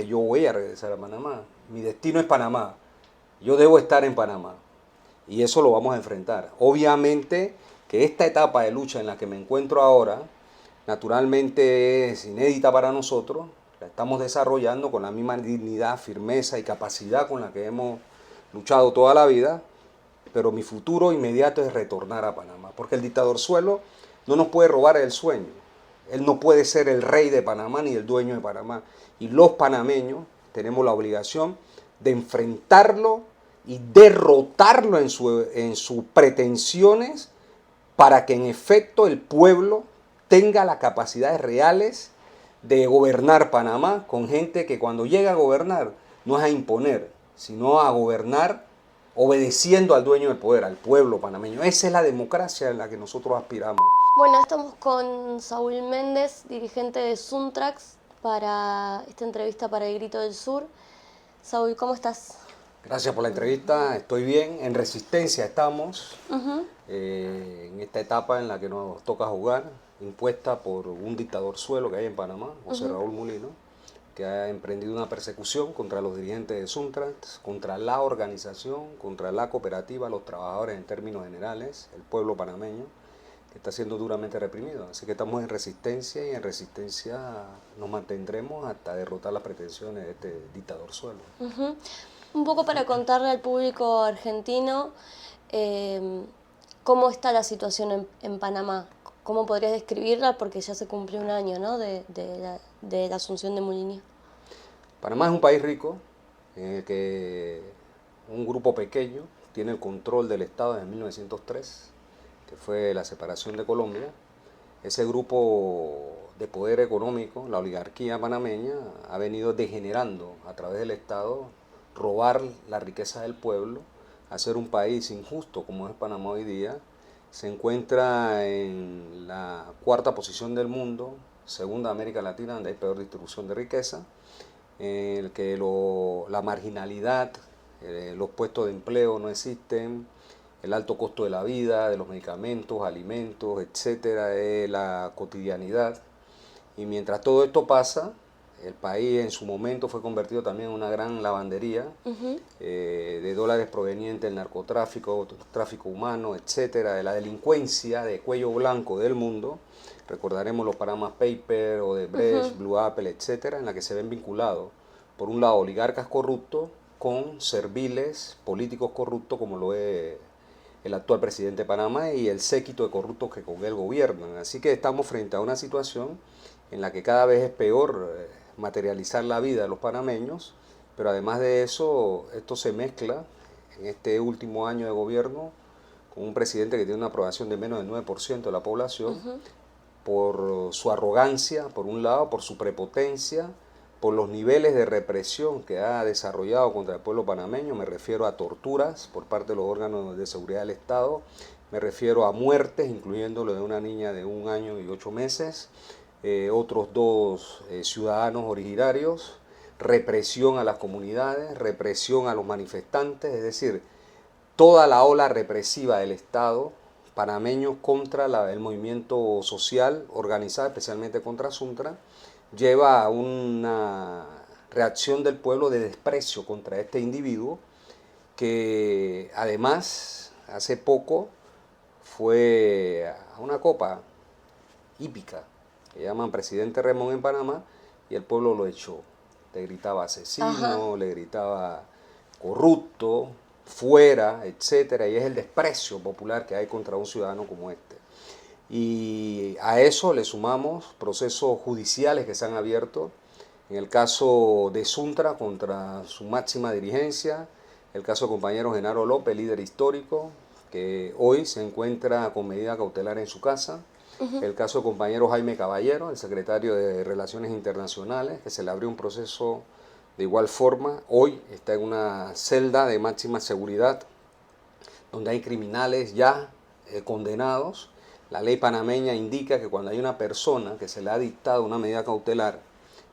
Yo voy a regresar a Panamá. Mi destino es Panamá. Yo debo estar en Panamá. Y eso lo vamos a enfrentar. Obviamente que esta etapa de lucha en la que me encuentro ahora, naturalmente es inédita para nosotros. La estamos desarrollando con la misma dignidad, firmeza y capacidad con la que hemos luchado toda la vida. Pero mi futuro inmediato es retornar a Panamá. Porque el dictador Suelo no nos puede robar el sueño. Él no puede ser el rey de Panamá ni el dueño de Panamá. Y los panameños tenemos la obligación de enfrentarlo y derrotarlo en sus pretensiones para que en efecto el pueblo tenga las capacidades reales de gobernar Panamá con gente que cuando llega a gobernar no es a imponer, sino a gobernar obedeciendo al dueño del poder, al pueblo panameño. Esa es la democracia en la que nosotros aspiramos. Bueno, estamos con Saúl Méndez, dirigente de Suntrax, para esta entrevista para El Grito del Sur. Saúl, ¿cómo estás? Gracias por la entrevista, estoy bien, en resistencia estamos, en esta etapa en la que nos toca jugar, impuesta por un dictador suelo que hay en Panamá, José Raúl Mulino, que ha emprendido una persecución contra los dirigentes de Suntrax, contra la organización, contra la cooperativa, los trabajadores en términos generales, el pueblo panameño, que está siendo duramente reprimido. Así que estamos en resistencia y en resistencia nos mantendremos hasta derrotar las pretensiones de este dictador suelo. Un poco para contarle al público argentino cómo está la situación en Panamá. ¿Cómo podrías describirla? Porque ya se cumplió un año, ¿no?, de la asunción de Mulino. Panamá es un país rico en el que un grupo pequeño tiene el control del Estado desde 1903, que fue la separación de Colombia. Ese grupo de poder económico, la oligarquía panameña, ha venido degenerando a través del Estado, robar la riqueza del pueblo, hacer un país injusto como es Panamá hoy día. Se encuentra en la cuarta posición del mundo, segunda América Latina, donde hay peor distribución de riqueza, en el que la marginalidad, los puestos de empleo no existen, el alto costo de la vida, de los medicamentos, alimentos, etcétera, la cotidianidad. Y mientras todo esto pasa, el país en su momento fue convertido también en una gran lavandería de dólares provenientes del narcotráfico, tráfico humano, etcétera, de la delincuencia de cuello blanco del mundo. Recordaremos los Panama Papers, Odebrecht, Blue Apple, etcétera, en la que se ven vinculados, por un lado, oligarcas corruptos con serviles políticos corruptos, como lo es el actual presidente de Panamá y el séquito de corruptos que con él gobiernan. Así que estamos frente a una situación en la que cada vez es peor materializar la vida de los panameños, pero además de eso, esto se mezcla en este último año de gobierno con un presidente que tiene una aprobación de menos del 9% de la población, por su arrogancia, por un lado, por su prepotencia, por los niveles de represión que ha desarrollado contra el pueblo panameño. Me refiero a torturas por parte de los órganos de seguridad del Estado, me refiero a muertes, incluyendo lo de una niña de 1 año y 8 meses, otros 2 ciudadanos originarios, represión a las comunidades, represión a los manifestantes, es decir, toda la ola represiva del Estado panameño contra el movimiento social organizado, especialmente contra Suntra, lleva a una reacción del pueblo de desprecio contra este individuo que además hace poco fue a una copa hípica que llaman Presidente Remón en Panamá y el pueblo lo echó. Le gritaba asesino, le gritaba corrupto, fuera, etcétera, y es el desprecio popular que hay contra un ciudadano como este. Y a eso le sumamos procesos judiciales que se han abierto, en el caso de Suntra contra su máxima dirigencia, el caso del compañero Genaro López, líder histórico, que hoy se encuentra con medida cautelar en su casa, el caso del compañero Jaime Caballero, el secretario de Relaciones Internacionales, que se le abrió un proceso de igual forma, hoy está en una celda de máxima seguridad, donde hay criminales ya condenados. La ley panameña indica que cuando hay una persona que se le ha dictado una medida cautelar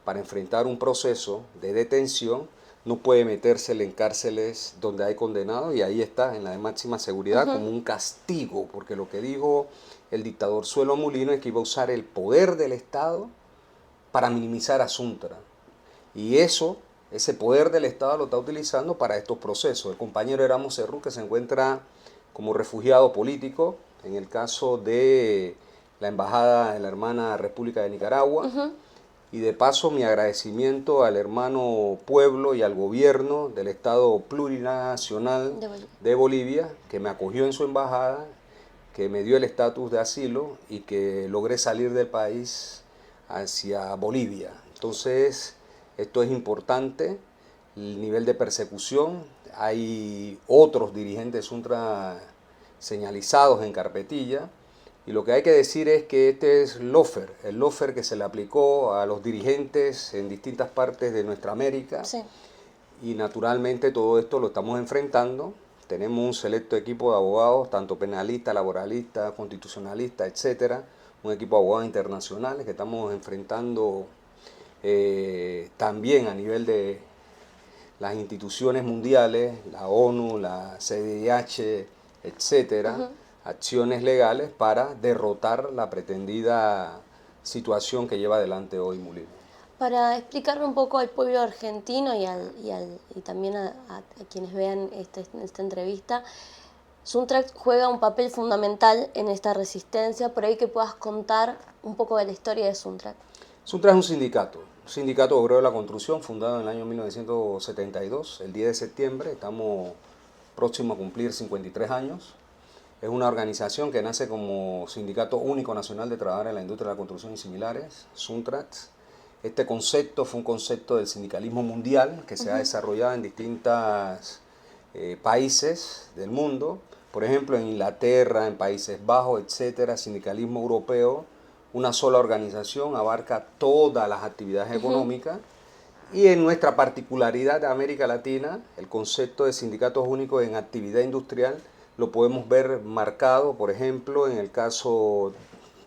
para enfrentar un proceso de detención, no puede metérsele en cárceles donde hay condenados, y ahí está, en la de máxima seguridad, como un castigo, porque lo que dijo el dictador Suelo Mulino es que iba a usar el poder del Estado para minimizar a Suntra. Y ese poder del Estado lo está utilizando para estos procesos. El compañero Erasmo Cerrú, que se encuentra como refugiado político, en el caso de la Embajada de la hermana República de Nicaragua. Y de paso mi agradecimiento al hermano pueblo y al gobierno del Estado plurinacional de Bolivia, que me acogió en su embajada, que me dio el estatus de asilo y que logré salir del país hacia Bolivia. Entonces, esto es importante, el nivel de persecución. Hay otros dirigentes Suntra señalizados en carpetilla. Y lo que hay que decir es que este es el lawfare que se le aplicó a los dirigentes en distintas partes de nuestra América. Sí. Y naturalmente todo esto lo estamos enfrentando. Tenemos un selecto equipo de abogados, tanto penalistas, laboralistas, constitucionalistas, etcétera. Un equipo de abogados internacionales que estamos enfrentando también a nivel de las instituciones mundiales, la ONU, la CIDH, etcétera. Acciones legales para derrotar la pretendida situación que lleva adelante hoy Mulino. Para explicarle un poco al pueblo argentino y también a quienes vean esta entrevista, Suntrax juega un papel fundamental en esta resistencia, por ahí que puedas contar un poco de la historia de Suntrax. Suntrax es un sindicato obrero de la construcción fundado en el año 1972, el 10 de septiembre, estamos próximos a cumplir 53 años. Es una organización que nace como Sindicato Único Nacional de Trabajadores en la Industria de la Construcción y Similares, Suntrax. Este concepto fue un concepto del sindicalismo mundial que se ha desarrollado en distintos países del mundo. Por ejemplo, en Inglaterra, en Países Bajos, etcétera, sindicalismo europeo, una sola organización abarca todas las actividades económicas. Y en nuestra particularidad de América Latina, el concepto de sindicatos únicos en actividad industrial lo podemos ver marcado, por ejemplo, en el caso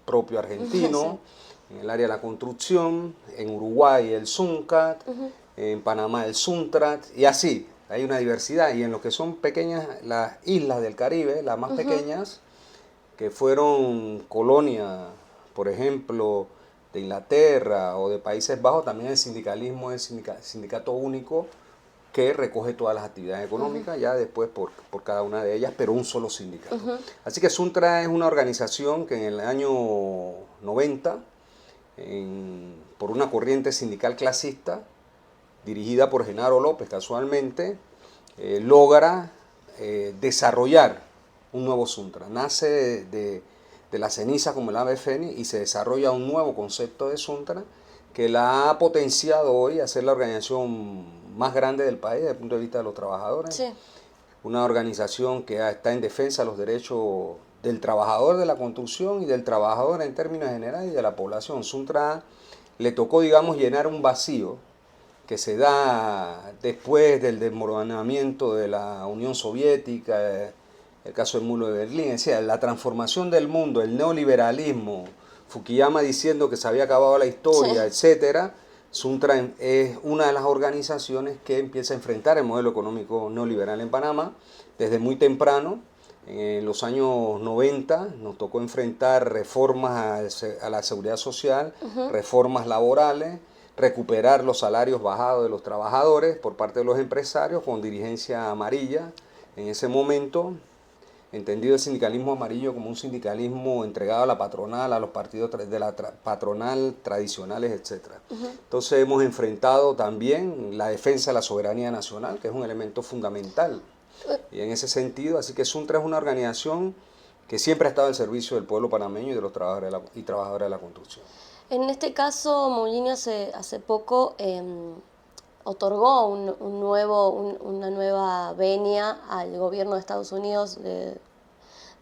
propio argentino, en el área de la construcción, en Uruguay el SUNCAT, en Panamá el SUNTRAT, y así, hay una diversidad. Y en lo que son pequeñas, las islas del Caribe, las más pequeñas, que fueron colonia, por ejemplo, de Inglaterra o de Países Bajos, también el sindicalismo es sindicato único, que recoge todas las actividades económicas, ya después por cada una de ellas, pero un solo sindicato. Así que Suntra es una organización que en el año 90, por una corriente sindical clasista, dirigida por Genaro López casualmente, logra desarrollar un nuevo Suntra. Nace de la ceniza como el ave fénix y se desarrolla un nuevo concepto de Suntra que la ha potenciado hoy a ser la organización más grande del país desde el punto de vista de los trabajadores. Sí. Una organización que está en defensa de los derechos del trabajador de la construcción y del trabajador en términos generales y de la población. Suntra le tocó, digamos, llenar un vacío que se da después del desmoronamiento de la Unión Soviética, el caso del muro de Berlín, es decir, la transformación del mundo, el neoliberalismo, Fukuyama diciendo que se había acabado la historia, etcétera. Suntra es una de las organizaciones que empieza a enfrentar el modelo económico neoliberal en Panamá desde muy temprano. En los años 90 nos tocó enfrentar reformas a la seguridad social, reformas laborales, recuperar los salarios bajados de los trabajadores por parte de los empresarios con dirigencia amarilla. En ese momento, entendido el sindicalismo amarillo como un sindicalismo entregado a la patronal, a los partidos de la patronal tradicionales, etc. Entonces hemos enfrentado también la defensa de la soberanía nacional, que es un elemento fundamental. Y en ese sentido, así que Suntra es una organización que siempre ha estado al servicio del pueblo panameño y de los trabajadores y trabajadoras de la construcción. En este caso, Moulinho hace poco otorgó una nueva venia al gobierno de Estados Unidos de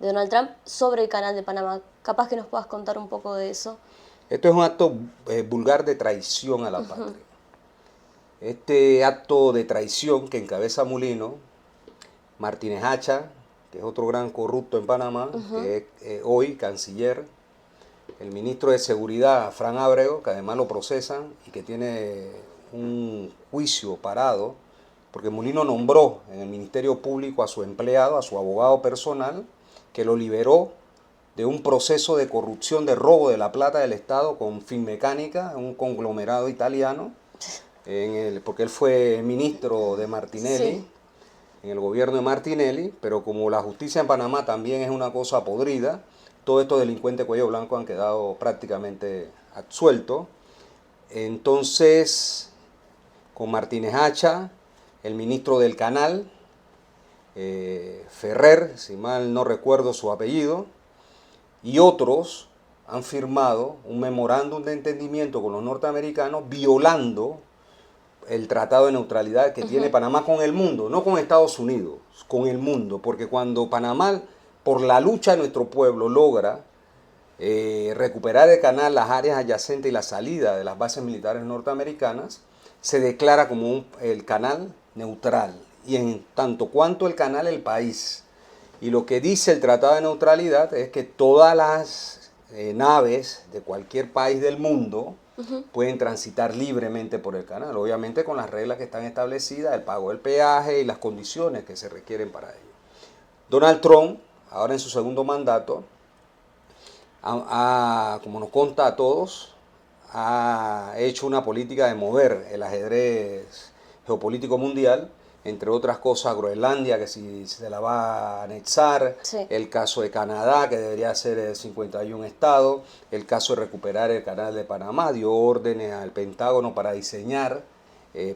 Donald Trump sobre el canal de Panamá. Capaz que nos puedas contar un poco de eso. Esto es un acto vulgar de traición a la patria. Este acto de traición que encabeza Mulino, Martínez Hacha, que es otro gran corrupto en Panamá, que es hoy canciller, el ministro de Seguridad, Fran Ábrego, que además lo procesan y que tiene un juicio parado, porque Mulino nombró en el Ministerio Público a su empleado, a su abogado personal, que lo liberó de un proceso de corrupción, de robo de la plata del Estado con Finmecánica, un conglomerado italiano, porque él fue ministro de Martinelli, Sí. en el gobierno de Martinelli, pero como la justicia en Panamá también es una cosa podrida, todos estos delincuentes cuello blanco han quedado prácticamente absueltos. Entonces, con Martínez Hacha, el ministro del Canal, Ferrer, si mal no recuerdo su apellido, y otros han firmado un memorándum de entendimiento con los norteamericanos violando el tratado de neutralidad que tiene Panamá con el mundo, no con Estados Unidos, con el mundo, porque cuando Panamá, por la lucha de nuestro pueblo, logra recuperar el canal, las áreas adyacentes y la salida de las bases militares norteamericanas, se declara como el canal neutral, y en tanto cuanto el canal, el país. Y lo que dice el Tratado de Neutralidad es que todas las naves de cualquier país del mundo pueden transitar libremente por el canal, obviamente con las reglas que están establecidas, el pago del peaje y las condiciones que se requieren para ello. Donald Trump, ahora en su segundo mandato, como nos consta a todos, ha hecho una política de mover el ajedrez geopolítico mundial, entre otras cosas Groenlandia, que si se la va a anexar, Sí. el caso de Canadá, que debería ser el 51 estados, el caso de recuperar el canal de Panamá, dio órdenes al Pentágono para diseñar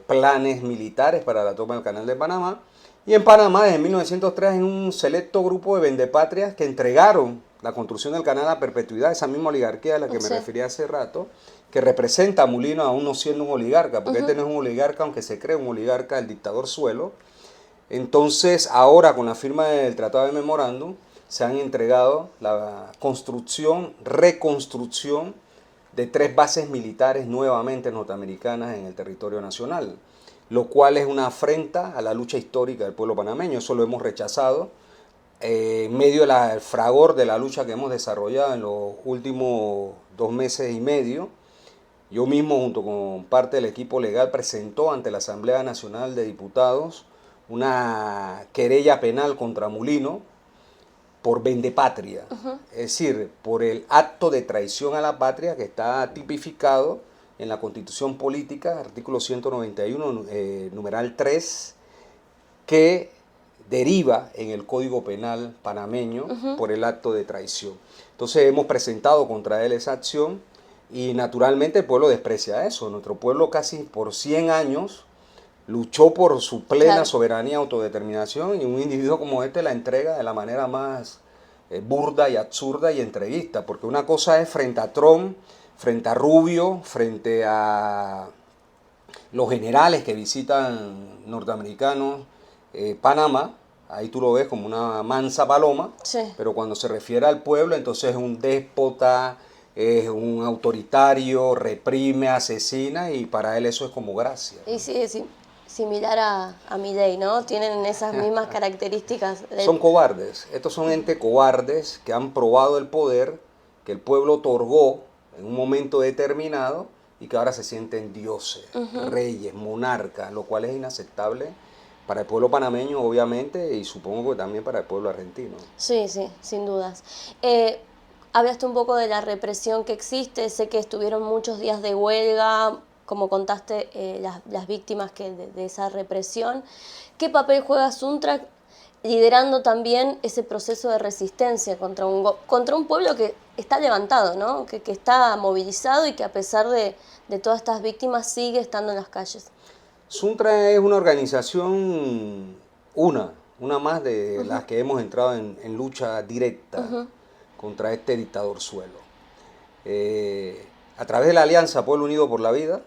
planes militares para la toma del canal de Panamá. Y en Panamá, desde 1903, hay un selecto grupo de vendepatrias que entregaron la construcción del canal a perpetuidad, esa misma oligarquía a la que me referí hace rato, que representa a Mulino aún no siendo un oligarca, porque este no es un oligarca, aunque se cree un oligarca, el dictador Suelo. Entonces, ahora con la firma del Tratado de Memorándum, se han entregado la construcción, reconstrucción de 3 bases militares nuevamente norteamericanas en el territorio nacional, lo cual es una afrenta a la lucha histórica del pueblo panameño. Eso lo hemos rechazado en medio del fragor de la lucha que hemos desarrollado en los últimos 2 meses y medio. Yo mismo, junto con parte del equipo legal, presentó ante la Asamblea Nacional de Diputados una querella penal contra Mulino por vendepatria, es decir, por el acto de traición a la patria que está tipificado en la Constitución Política, artículo 191, numeral 3, que deriva en el Código Penal panameño por el acto de traición. Entonces hemos presentado contra él esa acción y naturalmente el pueblo desprecia eso. Nuestro pueblo casi por 100 años luchó por su plena soberanía y autodeterminación, y un individuo como este la entrega de la manera más burda y absurda y entreguista, porque una cosa es frente a Trump, frente a Rubio, frente a los generales que visitan norteamericanos Panamá, ahí tú lo ves como una mansa paloma, pero cuando se refiere al pueblo, entonces es un déspota, es un autoritario, reprime, asesina, y para él eso es como gracia, ¿no? Y sí, es similar a Milei, ¿no? Tienen esas mismas características. Son cobardes, estos son entes cobardes que han probado el poder que el pueblo otorgó en un momento determinado y que ahora se sienten dioses, reyes, monarcas, lo cual es inaceptable para el pueblo panameño, obviamente, y supongo que también para el pueblo argentino. Sí, sí, sin dudas. Hablaste un poco de la represión que existe, sé que estuvieron muchos días de huelga, como contaste, las víctimas de esa represión. ¿Qué papel juega Suntrack liderando también ese proceso de resistencia contra un pueblo que está levantado, ¿no? que está movilizado y que a pesar de todas estas víctimas sigue estando en las calles? Suntrack es una organización, una más de las que hemos entrado en lucha directa contra este dictador Suelo. A través de la Alianza Pueblo Unido por la Vida,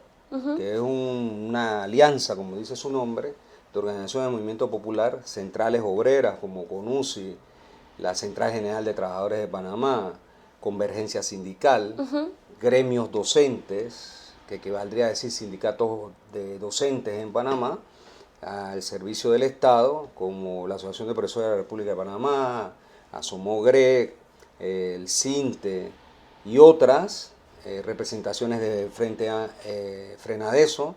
que es una alianza, como dice su nombre, de organizaciones de movimiento popular, centrales obreras como CONUSI, la Central General de Trabajadores de Panamá, Convergencia Sindical, gremios docentes, que equivaldría a decir sindicatos de docentes en Panamá, al servicio del Estado, como la Asociación de Profesores de la República de Panamá, ASOMOGREC, el CINTE y otras representaciones de Frente a FRENADESO,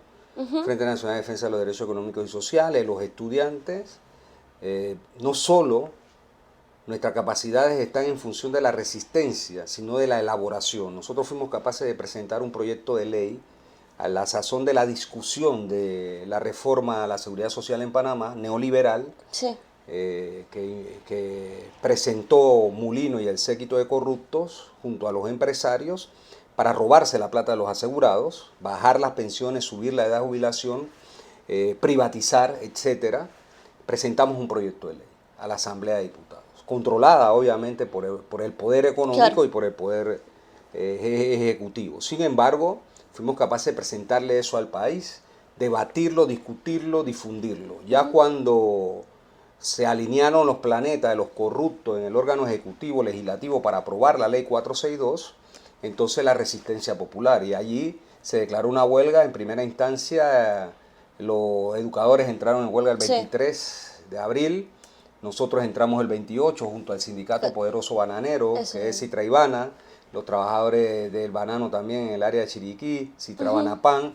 Frente Nacional de Defensa de los Derechos Económicos y Sociales, los estudiantes. No solo nuestras capacidades están en función de la resistencia, sino de la elaboración. Nosotros fuimos capaces de presentar un proyecto de ley a la sazón de la discusión de la reforma a la seguridad social en Panamá, neoliberal, Sí. que presentó Mulino y el séquito de corruptos junto a los empresarios para robarse la plata de los asegurados, bajar las pensiones, subir la edad de jubilación, privatizar, etcétera. Presentamos un proyecto de ley a la Asamblea de Diputados, controlada obviamente por el poder económico, claro, y por el poder ejecutivo. Sin embargo, fuimos capaces de presentarle eso al país, debatirlo, discutirlo, difundirlo. Ya cuando se alinearon los planetas de los corruptos en el órgano ejecutivo legislativo para aprobar la ley 462, entonces la resistencia popular, y allí se declaró una huelga. En primera instancia los educadores entraron en huelga el 23 de abril, nosotros entramos el 28 junto al sindicato poderoso bananero, que es Citra Ibana, los trabajadores del banano también en el área de Chiriquí, Citra Banapán,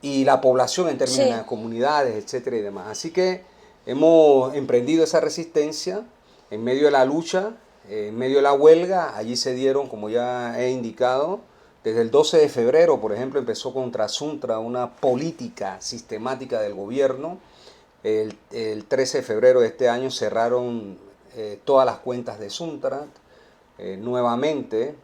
y la población en términos de las comunidades, etcétera y demás. Así que hemos emprendido esa resistencia en medio de la lucha, en medio de la huelga. Allí se dieron, como ya he indicado, desde el 12 de febrero, por ejemplo, empezó contra Suntra una política sistemática del gobierno. El 13 de febrero de este año cerraron todas las cuentas de Suntra nuevamente.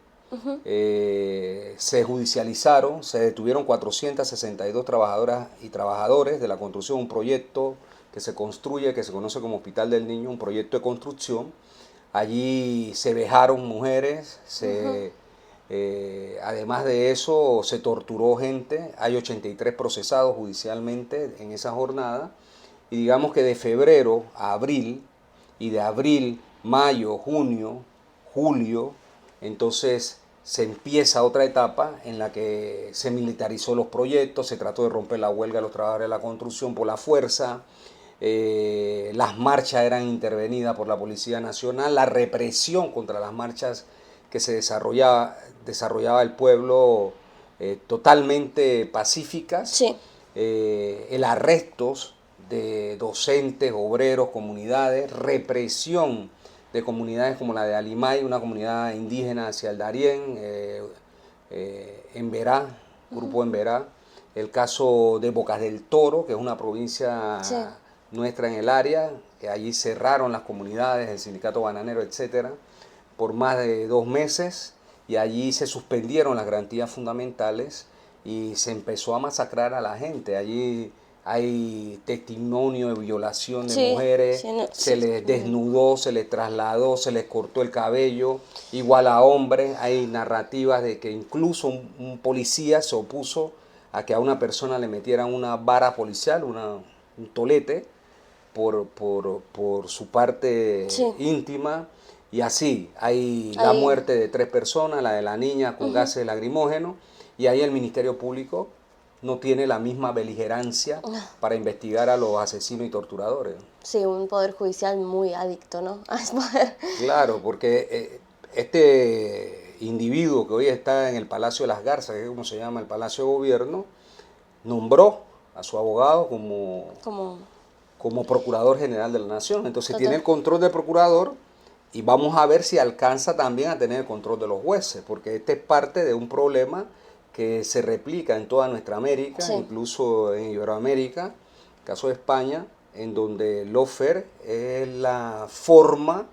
Se judicializaron, se detuvieron 462 trabajadoras y trabajadores de la construcción, un proyecto que se construye, que se conoce como Hospital del Niño, un proyecto de construcción. Allí se vejaron mujeres, además de eso se torturó gente. Hay 83 procesados judicialmente en esa jornada, y digamos que de febrero a abril, y de abril, mayo, junio, julio, entonces se empieza otra etapa en la que se militarizó los proyectos, se trató de romper la huelga de los trabajadores de la construcción por la fuerza. Las marchas eran intervenidas por la Policía Nacional, la represión contra las marchas que se desarrollaba el pueblo totalmente pacíficas, Sí. El arrestos de docentes, obreros, comunidades, represión de comunidades como la de Alimay, una comunidad indígena hacia el Darién, Emberá, grupo Emberá, el caso de Bocas del Toro, que es una provincia nuestra en el área, que allí cerraron las comunidades, el sindicato bananero, etcétera, por más de 2 meses, y allí se suspendieron las garantías fundamentales y se empezó a masacrar a la gente. Allí hay testimonio de violación de mujeres, se les desnudó, se les trasladó, se les cortó el cabello, igual a hombres. Hay narrativas de que incluso un policía se opuso a que a una persona le metieran una vara policial, un tolete, por su parte íntima. Y así, hay la muerte de 3 personas, la de la niña con gases lacrimógenos, y ahí el Ministerio Público no tiene la misma beligerancia para investigar a los asesinos y torturadores. Sí, un poder judicial muy adicto, ¿no? Al poder. Claro, porque este individuo que hoy está en el Palacio de las Garzas, que es como se llama el Palacio de Gobierno, nombró a su abogado como Procurador General de la Nación. Entonces tiene el control del procurador, y vamos a ver si alcanza también a tener el control de los jueces, porque este es parte de un problema que se replica en toda nuestra América, incluso en Iberoamérica, caso de España, en donde el lawfare es la forma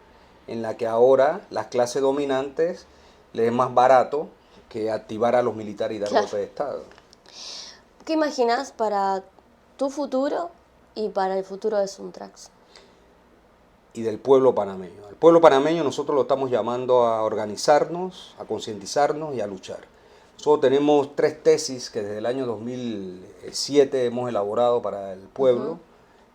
en la que ahora las clases dominantes les es más barato que activar a los militares y dar golpe de Estado. ¿Qué imaginas para tu futuro y para el futuro de Suntrax? Y del pueblo panameño. Al pueblo panameño nosotros lo estamos llamando a organizarnos, a concientizarnos y a luchar. Nosotros tenemos 3 tesis que desde el año 2007 hemos elaborado para el pueblo,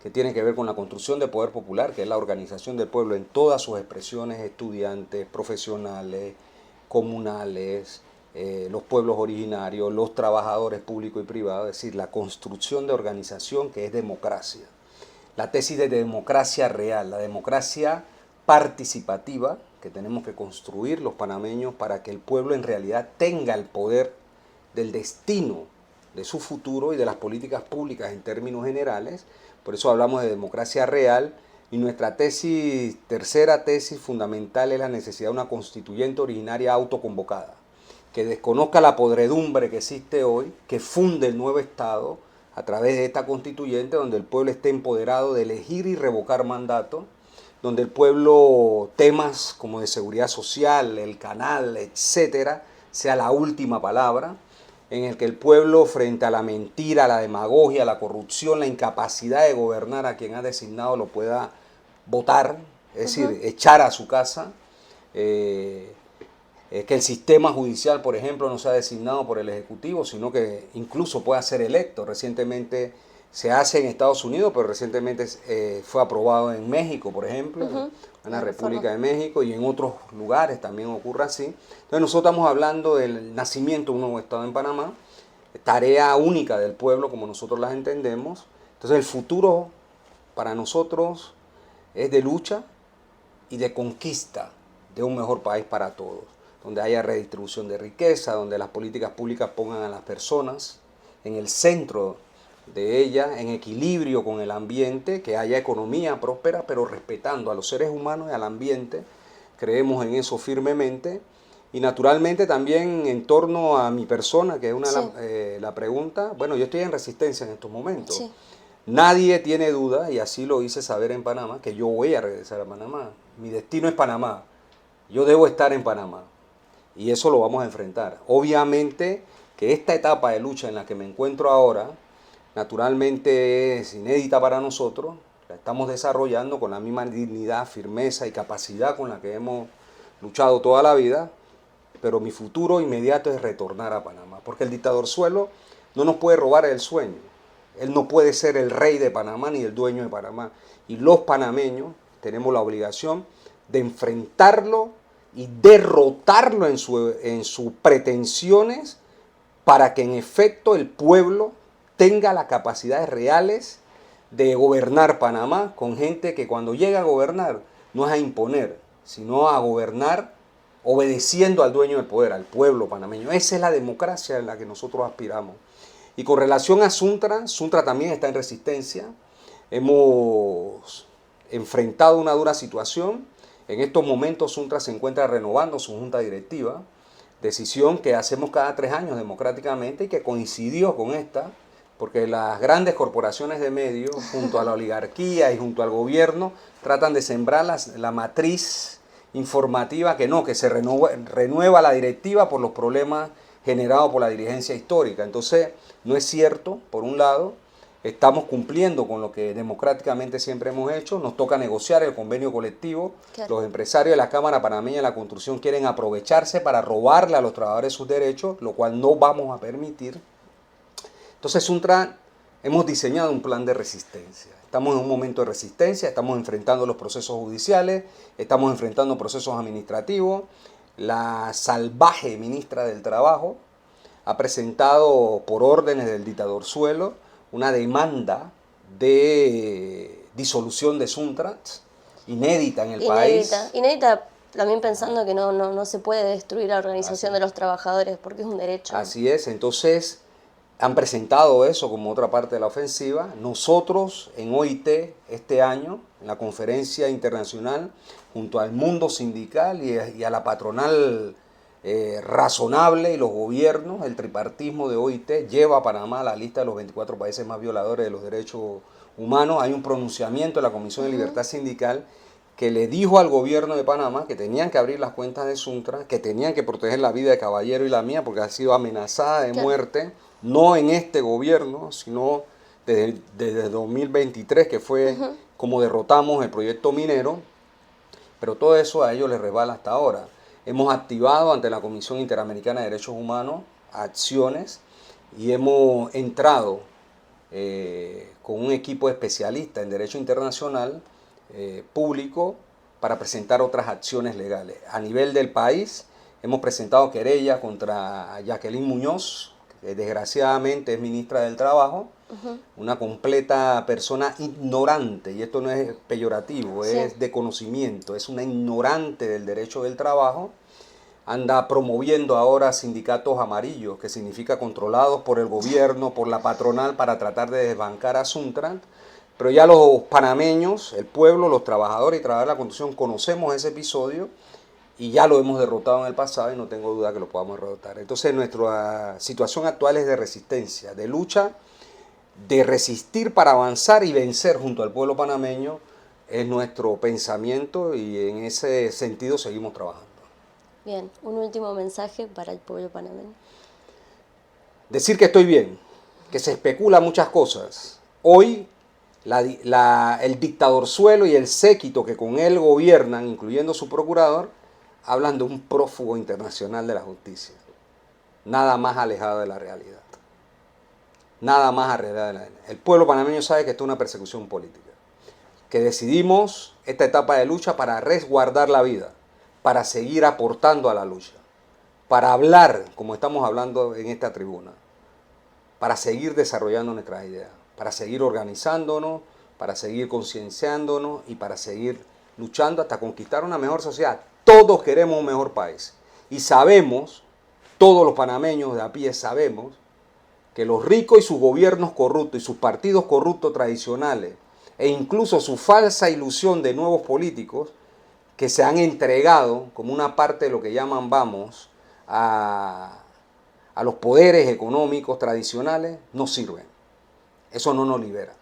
que tienen que ver con la construcción de poder popular, que es la organización del pueblo en todas sus expresiones: estudiantes, profesionales, comunales, los pueblos originarios, los trabajadores públicos y privados, es decir, la construcción de organización, que es democracia. La tesis de democracia real, la democracia participativa que tenemos que construir los panameños para que el pueblo en realidad tenga el poder del destino de su futuro y de las políticas públicas en términos generales. Por eso hablamos de democracia real, y nuestra tercera tesis fundamental, es la necesidad de una constituyente originaria autoconvocada. que desconozca la podredumbre que existe hoy, que funde el nuevo Estado a través de esta constituyente, donde el pueblo esté empoderado de elegir y revocar mandatos, donde el pueblo, temas como de seguridad social, el canal, etcétera, sea la última palabra, en el que el pueblo, frente a la mentira, la demagogia, la corrupción, la incapacidad de gobernar a quien ha designado, lo pueda votar, es decir, echar a su casa, que el sistema judicial, por ejemplo, no sea designado por el Ejecutivo, sino que incluso pueda ser electo. Recientemente se hace en Estados Unidos, pero recientemente fue aprobado en México, por ejemplo, en la República de México, y en otros lugares también ocurre así. Entonces nosotros estamos hablando del nacimiento de un nuevo Estado en Panamá, tarea única del pueblo como nosotros las entendemos. Entonces el futuro para nosotros es de lucha y de conquista de un mejor país para todos, donde haya redistribución de riqueza, donde las políticas públicas pongan a las personas en el centro de ella, en equilibrio con el ambiente, que haya economía próspera, pero respetando a los seres humanos y al ambiente. Creemos en eso firmemente. Y naturalmente también en torno a mi persona, que es la pregunta, bueno, yo estoy en resistencia en estos momentos. Sí. Nadie tiene duda, y así lo hice saber en Panamá, que yo voy a regresar a Panamá. Mi destino es Panamá. Yo debo estar en Panamá. Y eso lo vamos a enfrentar. Obviamente que esta etapa de lucha en la que me encuentro ahora, naturalmente es inédita para nosotros. La estamos desarrollando con la misma dignidad, firmeza y capacidad con la que hemos luchado toda la vida. Pero mi futuro inmediato es retornar a Panamá. Porque el dictadorzuelo no nos puede robar el sueño. Él no puede ser el rey de Panamá ni el dueño de Panamá. Y los panameños tenemos la obligación de enfrentarlo y derrotarlo en sus pretensiones, para que en efecto el pueblo tenga las capacidades reales de gobernar Panamá, con gente que cuando llega a gobernar no es a imponer, sino a gobernar obedeciendo al dueño del poder, al pueblo panameño. Esa es la democracia en la que nosotros aspiramos. Y con relación a Suntra, Suntra también está en resistencia. Hemos enfrentado una dura situación. En estos momentos Suntra se encuentra renovando su junta directiva, decisión que hacemos cada 3 años democráticamente y que coincidió con esta, porque las grandes corporaciones de medios, junto a la oligarquía y junto al gobierno, tratan de sembrar la matriz informativa que se renueva la directiva por los problemas generados por la dirigencia histórica. Entonces, no es cierto, por un lado. Estamos cumpliendo con lo que democráticamente siempre hemos hecho. Nos toca negociar el convenio colectivo. Claro. Los empresarios de la Cámara Panameña de la Construcción quieren aprovecharse para robarle a los trabajadores sus derechos, lo cual no vamos a permitir. Entonces, Suntra, hemos diseñado un plan de resistencia. Estamos en un momento de resistencia, estamos enfrentando los procesos judiciales, estamos enfrentando procesos administrativos. La salvaje ministra del Trabajo ha presentado, por órdenes del dictadorzuelo, una demanda de disolución de Suntra, inédita en el país. Inédita, también pensando que no se puede destruir la organización de los trabajadores porque es un derecho. Así es, entonces han presentado eso como otra parte de la ofensiva. Nosotros en OIT este año, en la conferencia internacional, junto al mundo sindical y a la patronal razonable y los gobiernos, el tripartismo de OIT lleva a Panamá a la lista de los 24 países más violadores de los derechos humanos. Hay un pronunciamiento de la Comisión de Libertad Sindical que le dijo al gobierno de Panamá que tenían que abrir las cuentas de Suntra, que tenían que proteger la vida de Caballero y la mía porque ha sido amenazada de muerte, no en este gobierno, sino desde 2023, que fue como derrotamos el proyecto minero, pero todo eso a ellos les resbala hasta ahora. Hemos activado ante la Comisión Interamericana de Derechos Humanos acciones y hemos entrado con un equipo especialista en derecho internacional público para presentar otras acciones legales. A nivel del país hemos presentado querella contra Jacqueline Muñoz, que desgraciadamente es ministra del Trabajo, una completa persona ignorante, y esto no es peyorativo, es de conocimiento, es una ignorante del derecho del trabajo. Anda promoviendo ahora sindicatos amarillos, que significa controlados por el gobierno, por la patronal, para tratar de desbancar a Suntra. Pero ya los panameños, el pueblo, los trabajadores y trabajadoras de la construcción conocemos ese episodio y ya lo hemos derrotado en el pasado y no tengo duda que lo podamos derrotar. Entonces nuestra situación actual es de resistencia, de lucha, de resistir para avanzar y vencer junto al pueblo panameño, es nuestro pensamiento y en ese sentido seguimos trabajando. Bien, un último mensaje para el pueblo panameño. Decir que estoy bien, que se especula muchas cosas. Hoy el dictadorzuelo y el séquito que con él gobiernan, incluyendo su procurador, hablan de un prófugo internacional de la justicia. Nada más alejado de la realidad. Nada más alejado de la realidad. El pueblo panameño sabe que esto es una persecución política. Que decidimos esta etapa de lucha para resguardar la vida, para seguir aportando a la lucha, para hablar como estamos hablando en esta tribuna, para seguir desarrollando nuestras ideas, para seguir organizándonos, para seguir concienciándonos y para seguir luchando hasta conquistar una mejor sociedad. Todos queremos un mejor país y sabemos, todos los panameños de a pie sabemos, que los ricos y sus gobiernos corruptos y sus partidos corruptos tradicionales e incluso su falsa ilusión de nuevos políticos que se han entregado como una parte de lo que llaman vamos a los poderes económicos tradicionales no sirven. Eso no nos libera.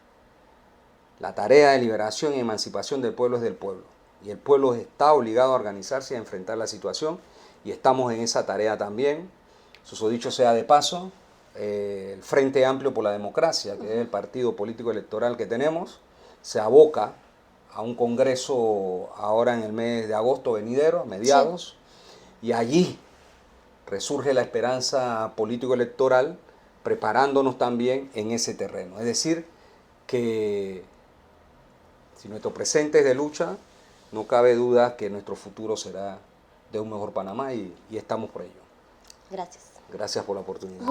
La tarea de liberación y emancipación del pueblo es del pueblo. Y el pueblo está obligado a organizarse y a enfrentar la situación. Y estamos en esa tarea también. Susodicho sea de paso, el Frente Amplio por la Democracia, que es el partido político electoral que tenemos, se aboca a un congreso ahora en el mes de agosto venidero, a mediados, sí. Y allí resurge la esperanza político-electoral, preparándonos también en ese terreno. Es decir, que si nuestro presente es de lucha, no cabe duda que nuestro futuro será de un mejor Panamá y estamos por ello. Gracias. Gracias por la oportunidad.